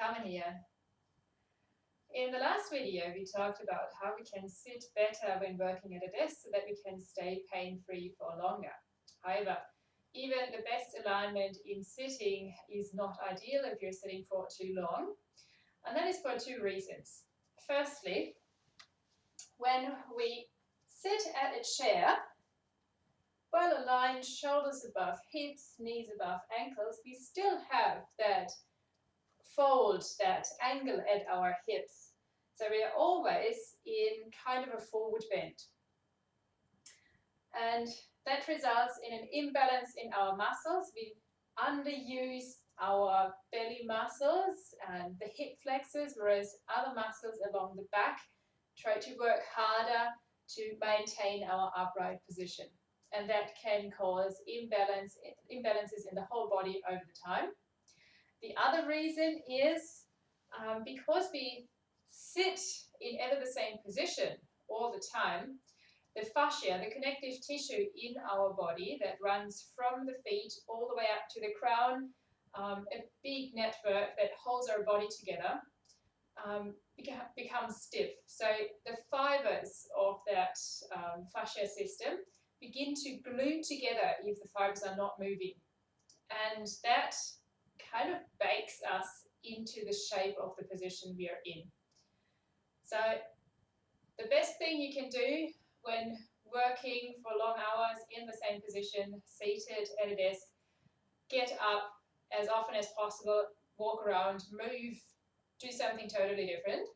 Carmen here. In the last video, we talked about how we can sit better when working at a desk so that we can stay pain-free for longer. However, even the best alignment in sitting is not ideal if you're sitting for too long, and that is for two reasons. Firstly, when we sit at a chair, well aligned, shoulders above hips, knees above ankles, we still have that fold, that angle at our hips. So we are always in kind of a forward bend. And that results in an imbalance in our muscles. We underuse our belly muscles and the hip flexors, whereas other muscles along the back try to work harder to maintain our upright position. And that can cause imbalances in the whole body over the time. The other reason is because we sit in ever the same position all the time, the fascia, the connective tissue in our body that runs from the feet all the way up to the crown, a big network that holds our body together, becomes stiff. So the fibers of that fascia system begin to glue together if the fibers are not moving. And that kind of bakes us into the shape of the position we are in. So the best thing you can do when working for long hours in the same position, seated at a desk, get up as often as possible, walk around, move, do something totally different.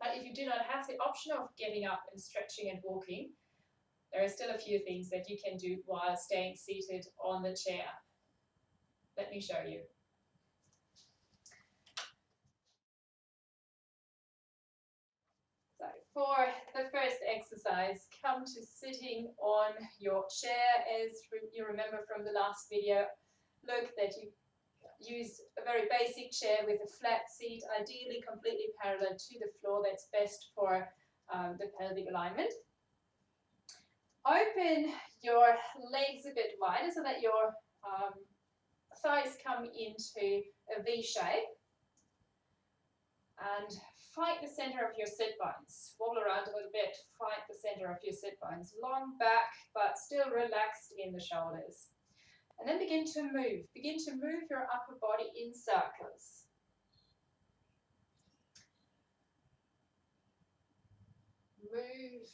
But if you do not have the option of getting up and stretching and walking, there are still a few things that you can do while staying seated on the chair. Let me show you. So for the first exercise, come to sitting on your chair. As you remember from the last video, look that you use a very basic chair with a flat seat, ideally completely parallel to the floor. That's best for the pelvic alignment. Open your legs a bit wider so that your thighs come into a V shape, and find the center of your sit bones. Wobble around a little bit, find the center of your sit bones. Long back, but still relaxed in the shoulders. And then begin to move. Begin to move your upper body in circles. Move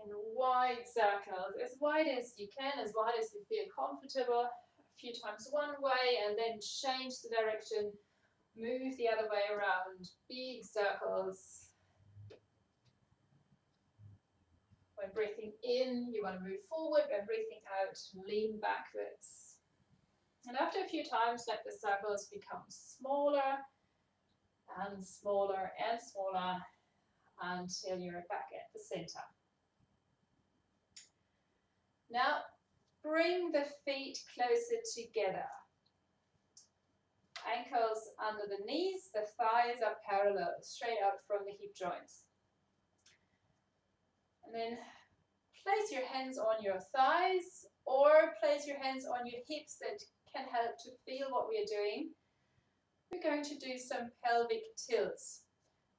in wide circles, as wide as you can, as wide as you feel comfortable. A few times one way, and then change the direction. Move the other way around, big circles. When breathing in, you want to move forward. When breathing out, lean backwards. And after a few times, let the circles become smaller and smaller and smaller until you're back at the center. Now, bring the feet closer together. Ankles under the knees, the thighs are parallel, straight out from the hip joints. And then place your hands on your thighs or place your hands on your hips. That can help to feel what we are doing. We're going to do some pelvic tilts.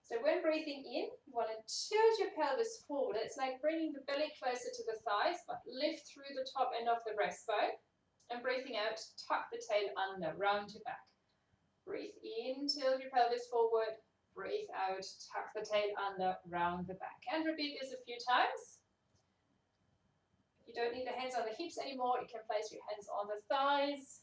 So when breathing in, you want to tilt your pelvis forward. It's like bringing the belly closer to the thighs, but lift through the top end of the breastbone. And breathing out, tuck the tail under, round your back. Breathe in, tilt your pelvis forward. Breathe out, tuck the tail under, round the back. And repeat this a few times. You don't need the hands on the hips anymore. You can place your hands on the thighs.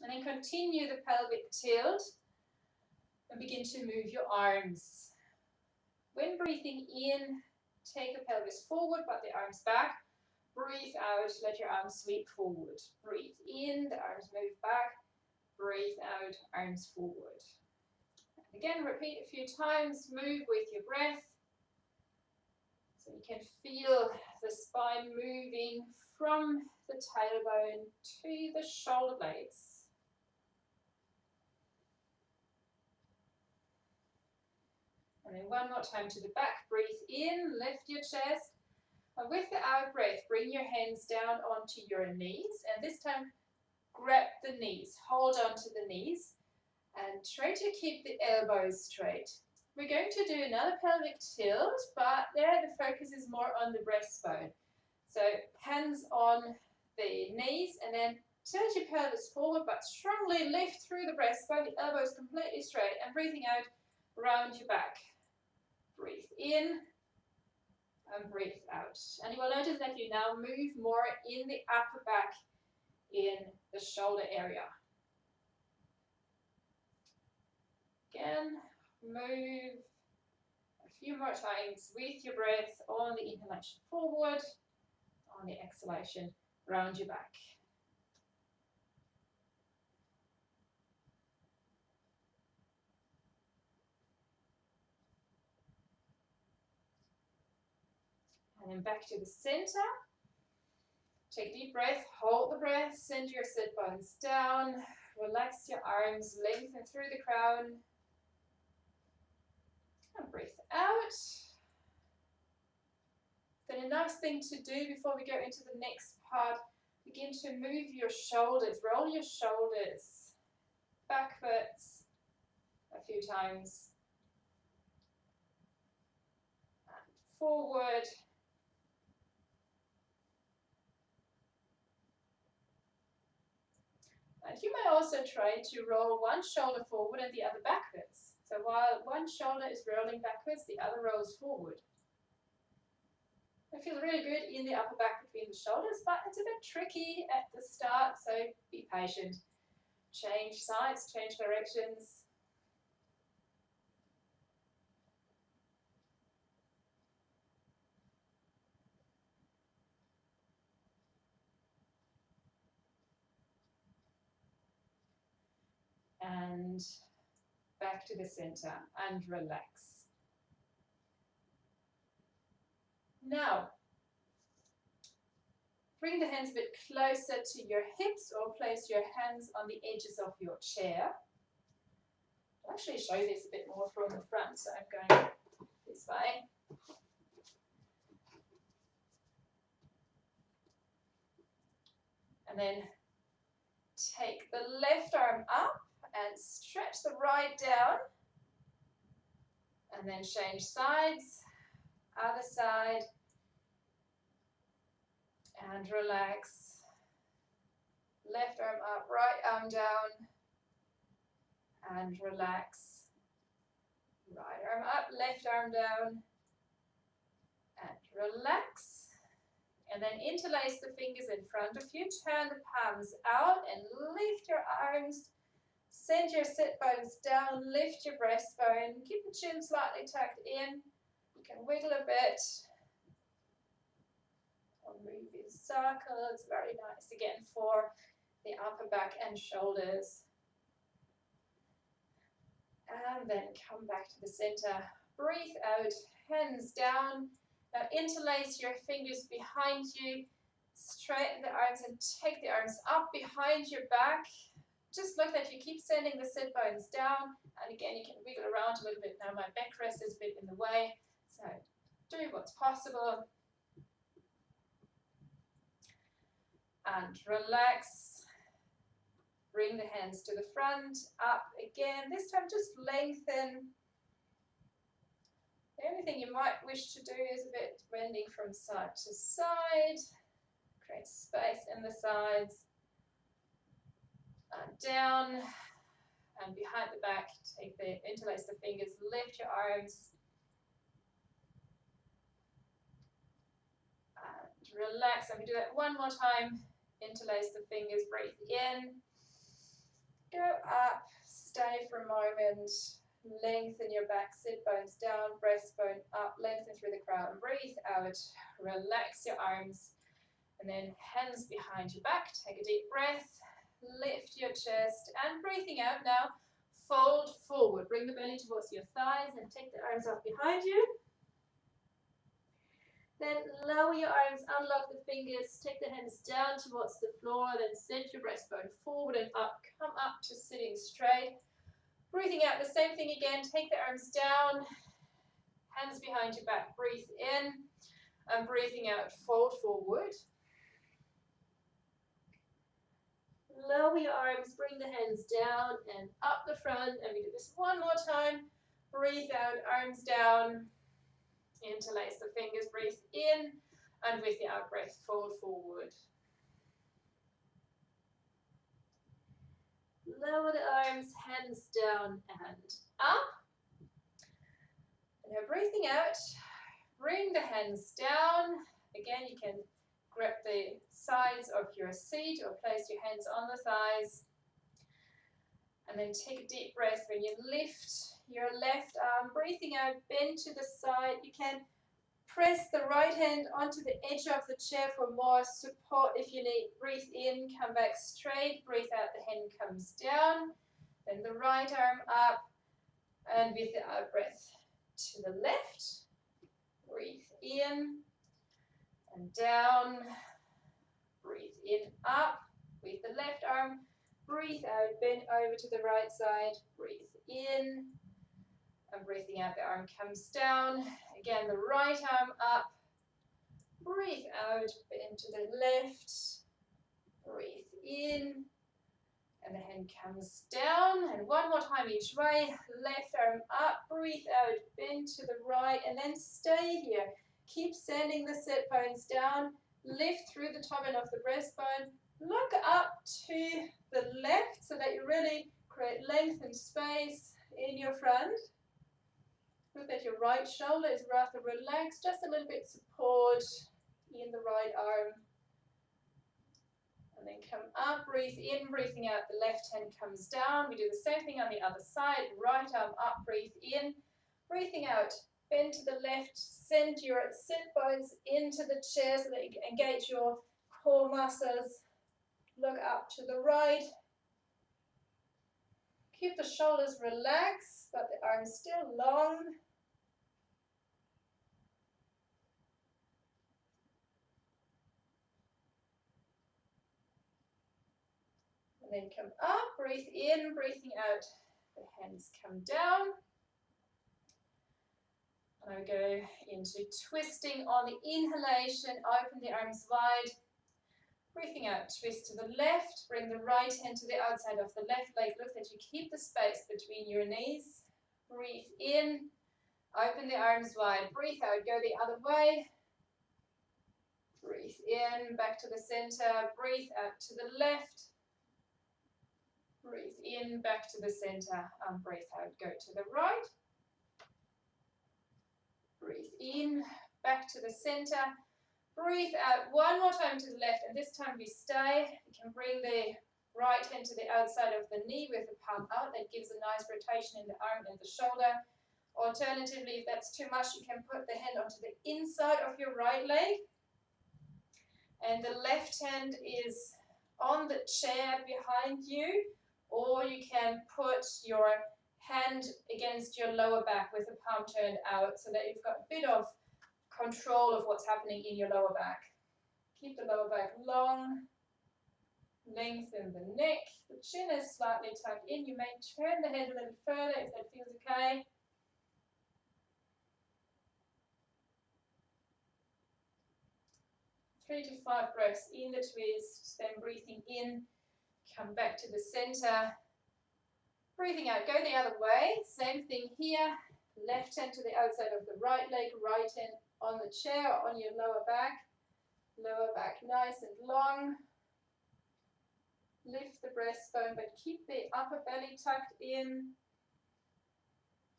And then continue the pelvic tilt and begin to move your arms. When breathing in, take the pelvis forward, but the arms back. Breathe out, let your arms sweep forward. Breathe in, the arms move back. Breathe out, arms forward. And again, repeat a few times, move with your breath. So you can feel the spine moving from the tailbone to the shoulder blades. And then one more time to the back. Breathe in, lift your chest. And with the out breath, bring your hands down onto your knees, and this time grab the knees, hold on to the knees, and try to keep the elbows straight. We're going to do another pelvic tilt, but there the focus is more on the breastbone. So hands on the knees, and then tilt your pelvis forward, but strongly lift through the breastbone, the elbows completely straight, and breathing out, round your back. Breathe in and breathe out. And you will notice that you now move more in the upper back, in the shoulder area. Again, move a few more times with your breath on the inhalation forward, on the exhalation round your back. And then back to the center. Take a deep breath, hold the breath, send your sit bones down, relax your arms, lengthen through the crown, and breathe out. Then a nice thing to do before we go into the next part, begin to move your shoulders, roll your shoulders backwards a few times, and forward. And you may also try to roll one shoulder forward and the other backwards. So while one shoulder is rolling backwards, the other rolls forward. It feels really good in the upper back between the shoulders, but it's a bit tricky at the start, so be patient. Change sides, change directions. And back to the center and relax. Now, bring the hands a bit closer to your hips or place your hands on the edges of your chair. I'll actually show this a bit more from the front, so I'm going this way. And then take the left arm up and stretch the right down. And then change sides, other side, and relax. Left arm up, right arm down, and relax. Right arm up, left arm down, and relax. And then interlace the fingers in front of you, turn the palms out and lift your arms. Send your sit bones down, lift your breastbone, keep the chin slightly tucked in. You can wiggle a bit. Or move in circles, very nice again for the upper back and shoulders. And then come back to the center. Breathe out, hands down. Now interlace your fingers behind you. Straighten the arms and take the arms up behind your back. Just look that you keep sending the sit bones down. And again, you can wiggle around a little bit. Now my backrest is a bit in the way. So do what's possible. And relax. Bring the hands to the front, up again. This time just lengthen. The only thing you might wish to do is a bit bending from side to side. Create space in the sides. And down and behind the back. Interlace the fingers, lift your arms. And relax. I'm going to do that one more time. Interlace the fingers, breathe in. Go up, stay for a moment. Lengthen your back, sit bones down, breastbone up, lengthen through the crown, breathe out, relax your arms, and then hands behind your back, take a deep breath, lift your chest, and breathing out now, fold forward, bring the belly towards your thighs and take the arms up behind you. Then lower your arms, unlock the fingers, take the hands down towards the floor, then send your breastbone forward and up, come up to sitting straight. Breathing out, the same thing again, take the arms down, hands behind your back, breathe in, And breathing out, fold forward. Lower your arms, bring the hands down and up the front. And we do this one more time. Breathe out, arms down. Interlace the fingers, breathe in. And with the out breath, fold forward. Lower the arms, hands down and up. And now breathing out, bring the hands down. Again, you can grab the sides of your seat or place your hands on the thighs. And then take a deep breath when you lift your left arm. Breathing out, bend to the side. You can press the right hand onto the edge of the chair for more support if you need. Breathe in, come back straight. Breathe out, the hand comes down. Then the right arm up. And with the out breath to the left. Breathe in and down. Breathe in, up. With the left arm. Breathe out, bend over to the right side. Breathe in. And breathing out, the arm comes down. Again, the right arm up. Breathe out, bend to the left. Breathe in. And the hand comes down. And one more time each way. Left arm up. Breathe out, bend to the right. And then stay here. Keep sending the sit bones down. Lift through the top end of the breastbone. Look up to the left so that you really create length and space in your front. Look that your right shoulder is rather relaxed, just a little bit support in the right arm. And then come up, breathe in, breathing out, the left hand comes down. We do the same thing on the other side, right arm up, breathe in, breathing out, bend to the left, send your sit bones into the chair so that you can engage your core muscles. Look up to the right. Keep the shoulders relaxed, but the arms still long. And then come up, breathe in, breathing out. The hands come down. And I go into twisting on the inhalation, open the arms wide. Breathing out, twist to the left, bring the right hand to the outside of the left leg. Look that you keep the space between your knees. Breathe in, open the arms wide. Breathe out, go the other way. Breathe in, back to the center. Breathe out to the left. Breathe in, back to the center. And breathe out, go to the right. Breathe in, back to the center. Breathe out one more time to the left, and this time we stay. You can bring the right hand to the outside of the knee with the palm out. That gives a nice rotation in the arm and the shoulder. Alternatively, if that's too much, you can put the hand onto the inside of your right leg. And the left hand is on the chair behind you, or you can put your hand against your lower back with the palm turned out so that you've got a bit of control of what's happening in your lower back. Keep the lower back long, lengthen the neck, the chin is slightly tucked in. You may turn the head a little further if that feels okay. Three to 5 breaths in the twist, then breathing in, come back to the center. Breathing out, go the other way, same thing here. Left hand to the outside of the right leg, right hand on the chair or on your lower back nice and long. Lift the breastbone, but keep the upper belly tucked in.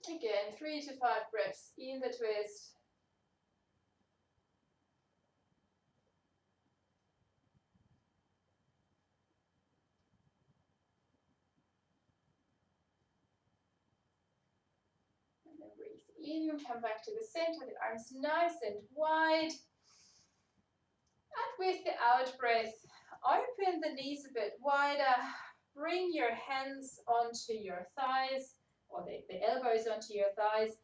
Again, 3 to 5 breaths in the twist. And then breathe in, come back to the center, the arms nice and wide. And with the out breath, open the knees a bit wider. Bring your hands onto your thighs, or the elbows onto your thighs,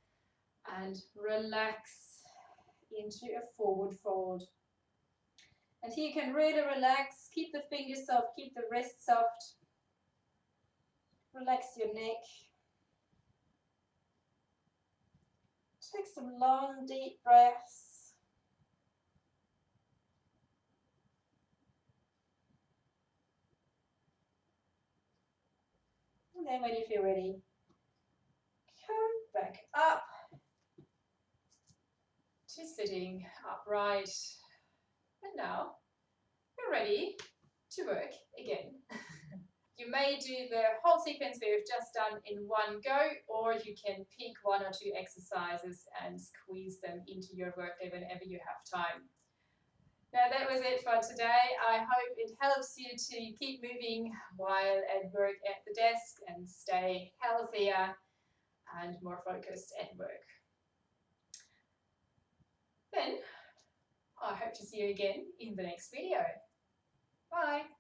and relax into a forward fold. And here you can really relax, keep the fingers soft, keep the wrists soft. Relax your neck. Take some long, deep breaths. Then when you feel ready, come back up to sitting upright. And now you're ready to work again. You may do the whole sequence we've just done in one go, or you can pick one or two exercises and squeeze them into your workday whenever you have time. Now that was it for today. I hope it helps you to keep moving while at work at the desk and stay healthier and more focused at work. Then I hope to see you again in the next video. Bye.